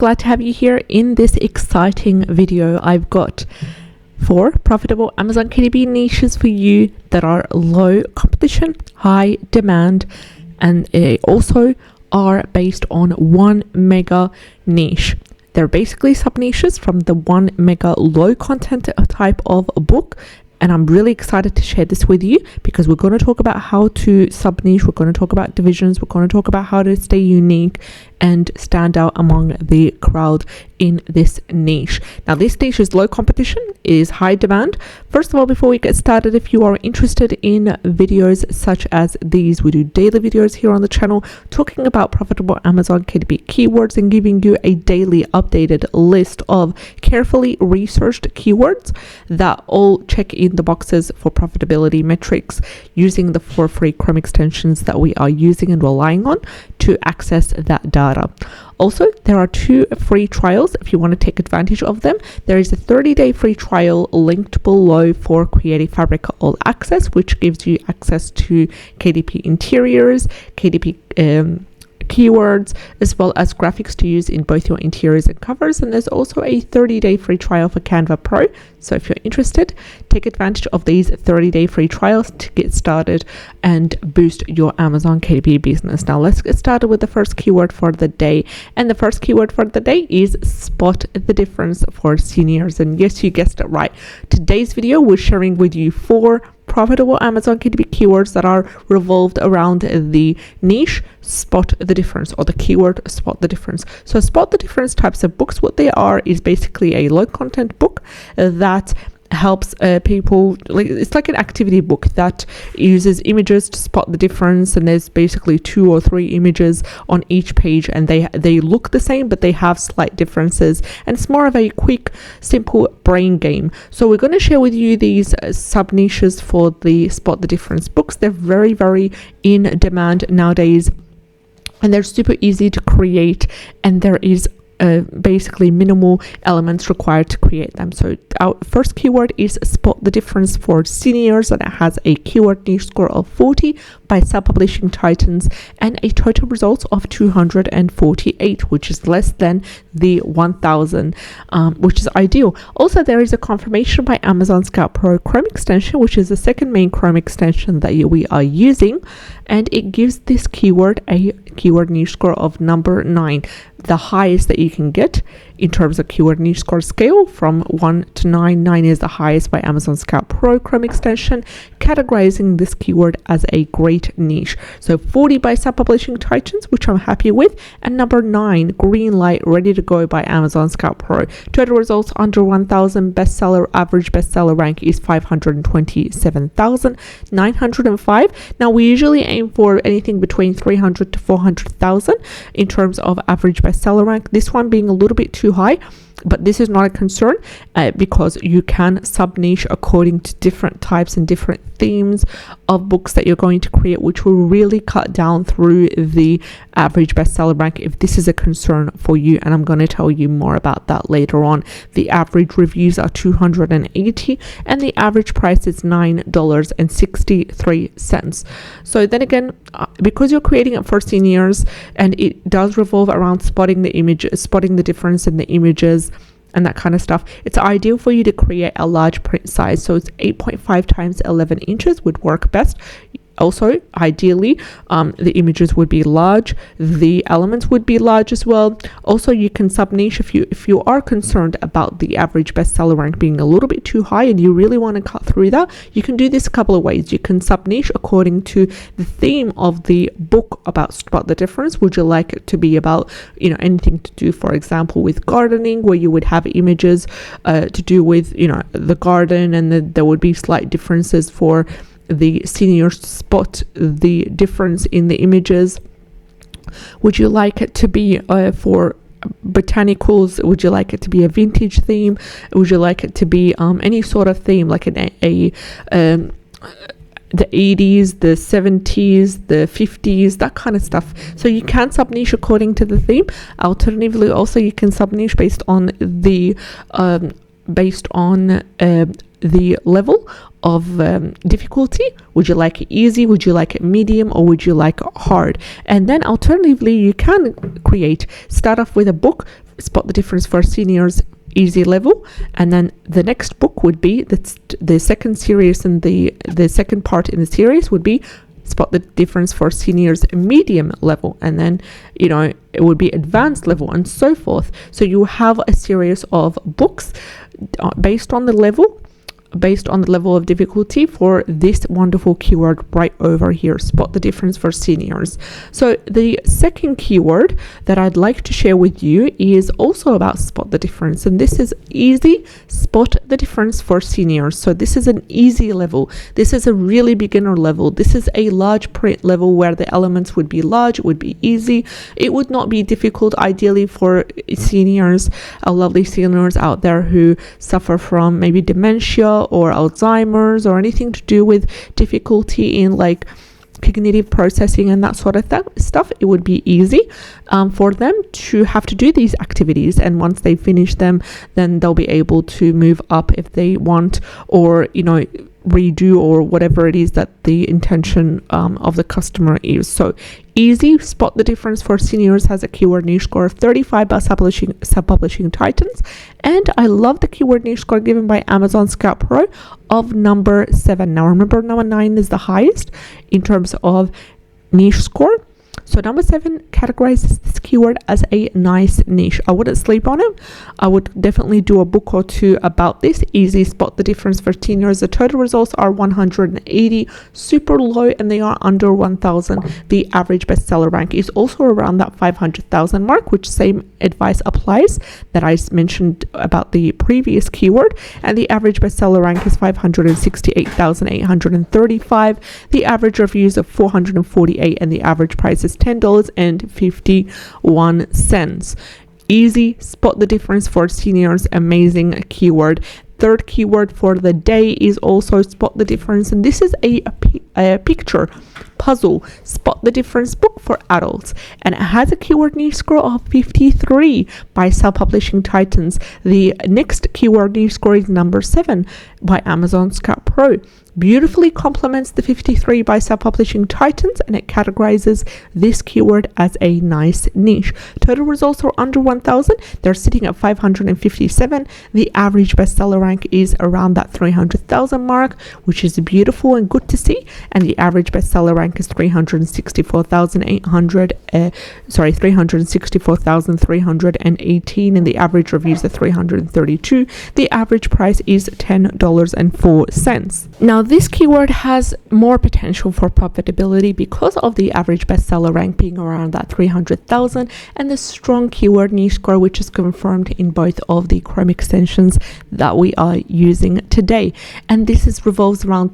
Glad to have you here in this exciting video. I've got 4 profitable Amazon KDP niches for you that are low competition, high demand, and they also are based on one mega niche. They're basically sub niches from the one mega low content type of book. And I'm really excited to share this with you because we're going to talk about how to sub niche. We're going to talk about divisions. We're going to talk about how to stay unique and stand out among the crowd in this niche. Now, this niche is low competition, is high demand. First of all, before we get started, if you are interested in videos such as these, we do daily videos here on the channel talking about profitable Amazon KDP keywords and giving you a daily updated list of carefully researched keywords that all check in the boxes for profitability metrics using the 4 free Chrome extensions that we are using and relying on to access that data. Also, there are 2 free trials if you want to take advantage of them. There is a 30-day free trial linked below for Creative Fabric All Access, which gives you access to KDP interiors, KDP keywords, as well as graphics to use in both your interiors and covers. And there's also a 30-day free trial for Canva Pro. So if you're interested, take advantage of these 30-day free trials to get started and boost your Amazon KDP business. Now let's get started with the first keyword for the day. And the first keyword for the day is spot the difference for seniors. And yes, you guessed it right. Today's video, we're sharing with you 4 profitable Amazon KDP keywords that are revolved around the niche spot the difference, or the keyword spot the difference. So spot the difference types of books, what they are is basically a low content book that helps people, like it's like an activity book that uses images to spot the difference, and there's basically 2 or 3 images on each page, and they look the same but they have slight differences, and it's more of a quick simple brain game. So we're going to share with you these sub niches for the spot the difference books. They're very in demand nowadays, and they're super easy to create, and there is basically minimal elements required to create them. So our first keyword is spot the difference for seniors, and it has a keyword niche score of 40 by Self-Publishing Titans and a total results of 248, which is less than the 1000, which is ideal. Also, there is a confirmation by Amazon Scout Pro Chrome extension, which is the second main Chrome extension that we are using, and it gives this keyword a keyword niche score of number 9, the highest that you can get in terms of keyword niche score scale from 1 to 9. 9 is the highest by Amazon Scout Pro Chrome extension, categorizing this keyword as a great niche. So 40 by Self-Publishing Titans, which I'm happy with, and number 9, green light, ready to go by Amazon Scout Pro. Total results under 1000, bestseller, average bestseller rank is 527,905. Now we usually aim for anything between 300 to 400,000 in terms of average bestseller rank. This one being a little bit too high, but this is not a concern because you can sub niche according to different types and different themes of books that you're going to create, which will really cut down through the average bestseller rank if this is a concern for you. And I'm going to tell you more about that later on. The average reviews are 280 and the average price is $9.63. So then again, because you're creating it for seniors and it does revolve around spotting the image, spotting the difference in the images and that kind of stuff, it's ideal for you to create a large print size. So it's 8.5 times 11 inches would work best. Also, ideally, the images would be large, the elements would be large as well. Also, you can sub niche if you are concerned about the average bestseller rank being a little bit too high and you really want to cut through that. You can do this a couple of ways. You can sub niche according to the theme of the book about spot the difference. Would you like it to be about, anything to do, for example, with gardening, where you would have images to do with, the garden, and then there would be slight differences for the seniors to spot the difference in the images? Would you like it to be for botanicals? Would you like it to be a vintage theme? Would you like it to be any sort of theme, like the 80s, the 70s, the 50s, that kind of stuff? So you can sub niche according to the theme. Alternatively, also you can sub niche based on the level of difficulty. Would you like it easy? Would you like it medium? Or would you like it hard? And then alternatively, you can start off with a book spot the difference for seniors easy level, and then the next book would be the second series, and the second part in the series would be spot the difference for seniors medium level, and then it would be advanced level, and so forth. So you have a series of books based on the level of difficulty for this wonderful keyword right over here, spot the difference for seniors. So the second keyword that I'd like to share with you is also about spot the difference, and this is easy spot the difference for seniors. So this is an easy level. This is a really beginner level. This is a large print level where the elements would be large, it would be easy, it would not be difficult, ideally for seniors, our lovely seniors out there who suffer from maybe dementia or Alzheimer's or anything to do with difficulty in like cognitive processing and that sort of stuff. It would be easy for them to have to do these activities, and once they finish them, then they'll be able to move up if they want, or redo, or whatever it is that the intention of the customer is. So easy spot the difference for seniors has a keyword niche score of 35 by Self-Publishing Titans, and I love the keyword niche score given by Amazon Scout Pro of number 7. Now remember, number 9 is the highest in terms of niche score. So number 7 categorizes this keyword as a nice niche. I wouldn't sleep on it. I would definitely do a book or two about this. Easy spot the difference for seniors. The total results are 180, super low, and they are under 1,000. The average bestseller rank is also around that 500,000 mark, which same advice applies that I mentioned about the previous keyword. And the average bestseller rank is 568,835. The average reviews of 448, and the average price is $10.51. Easy spot the difference for seniors, amazing keyword. Third keyword for the day is also spot the difference, and this is a picture puzzle spot the difference book for adults, and it has a keyword niche score of 53 by Self-Publishing Titans. The next keyword niche score is number 7 by Amazon Scout Pro. Beautifully complements the 53 by Self-Publishing Titans, and it categorizes this keyword as a nice niche. Total results are under 1,000. They're sitting at 557. The average bestseller rank is around that 300,000 mark, which is beautiful and good to see. And the average bestseller rank is 364,318, and the average reviews are 332. The average price is $10.04. Now, this keyword has more potential for profitability because of the average bestseller rank being around that 300,000 and the strong keyword niche score, which is confirmed in both of the Chrome extensions that we are using today. And this revolves around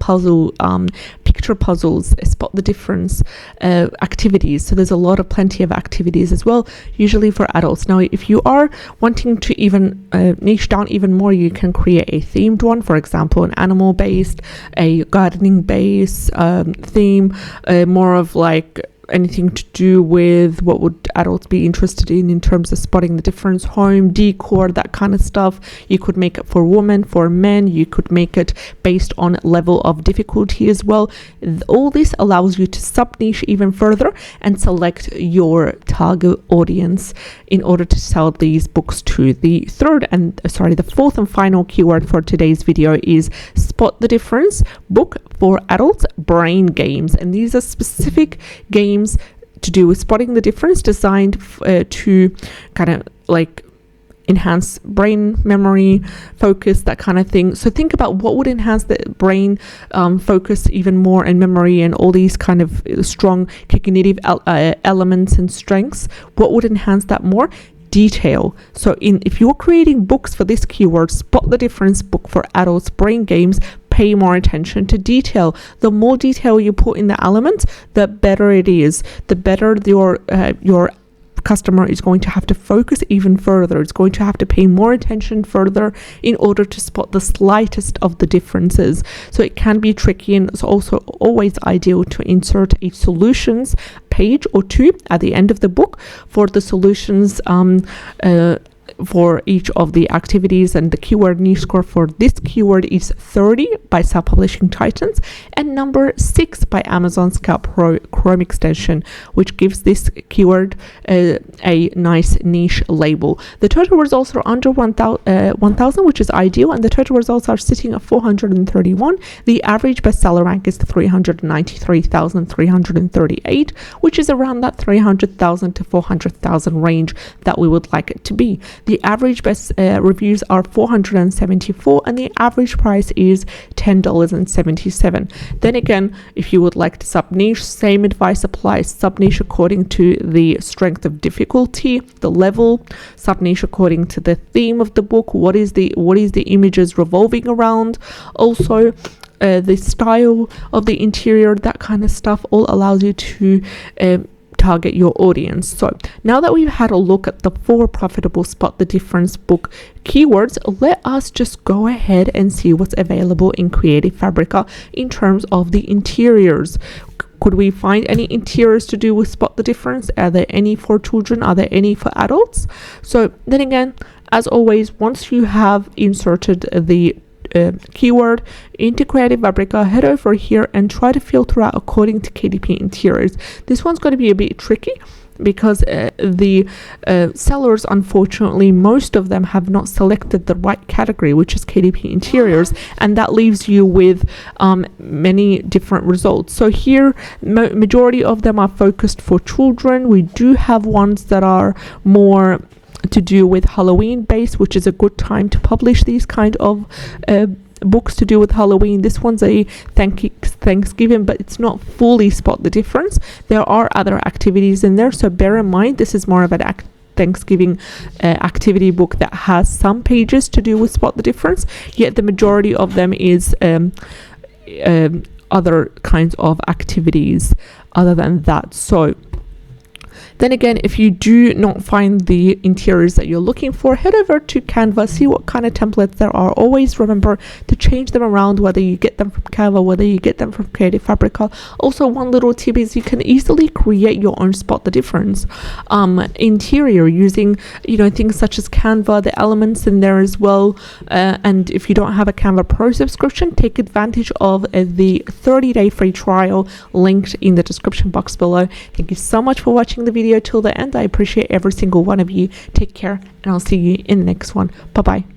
picture puzzles, spot the difference activities. So there's plenty of activities as well, usually for adults. Now, if you are wanting to even niche down even more, you can create a themed one, for example, an animal based, a gardening based theme, more of like anything to do with what would adults be interested in terms of spotting the difference, home decor, that kind of stuff. You could make it for women, for men. You could make it based on level of difficulty as well. All this allows you to sub niche even further and select your target audience in order to sell these books to. The fourth and final keyword for today's video is spot the difference book for adults brain games, and these are specific games to do with spotting the difference, designed to kind of like enhance brain memory, focus, that kind of thing. So think about what would enhance the brain focus even more, and memory, and all these kind of strong cognitive elements and strengths. What would enhance that more? Detail. So if you're creating books for this keyword, spot the difference book for adults brain games, pay more attention to detail. The more detail you put in the elements, the better it is. The better your customer is going to have to focus even further. It's going to have to pay more attention further in order to spot the slightest of the differences. So it can be tricky, and it's also always ideal to insert a solutions page or two at the end of the book for the solutions for each of the activities, and the keyword niche score for this keyword is 30 by Self-Publishing Titans and number 6 by Amazon Scout Pro Chrome extension, which gives this keyword a nice niche label. The total results are under 1,000, which is ideal, and the total results are sitting at 431. The average bestseller rank is 393,338, which is around that 300,000 to 400,000 range that we would like it to be. The average best reviews are 474, and the average price is $10.77. Then again, if you would like to sub niche, same advice applies. Sub niche according to the strength of difficulty, the level. Sub niche according to the theme of the book. What is the images revolving around? Also, the style of the interior, that kind of stuff, all allows you to target your audience. So now that we've had a look at the 4 profitable spot the difference book keywords, let us just go ahead and see what's available in Creative Fabrica in terms of the interiors. Could we find any interiors to do with spot the difference? Are there any for children? Are there any for adults? So then again, as always, once you have inserted the keyword into Creative Fabrica, head over here and try to filter out according to KDP interiors. This one's going to be a bit tricky because the sellers, unfortunately, most of them have not selected the right category, which is KDP interiors, and that leaves you with many different results. So here, majority of them are focused for children. We do have ones that are more to do with Halloween based, which is a good time to publish these kind of books to do with Halloween. This one's a Thanksgiving, but it's not fully spot the difference. There are other activities in there, so bear in mind this is more of an Thanksgiving activity book that has some pages to do with spot the difference, yet the majority of them is other kinds of activities other than that. So then again, if you do not find the interiors that you're looking for, head over to Canva, see what kind of templates there are. Always remember to change them around, whether you get them from Canva, whether you get them from Creative Fabrica. Also, one little tip is you can easily create your own spot the difference interior using, things such as Canva, the elements in there as well. And if you don't have a Canva Pro subscription, take advantage of the 30-day free trial linked in the description box below. Thank you so much for watching the video till the end. I appreciate every single one of you. Take care, and I'll see you in the next one. Bye bye.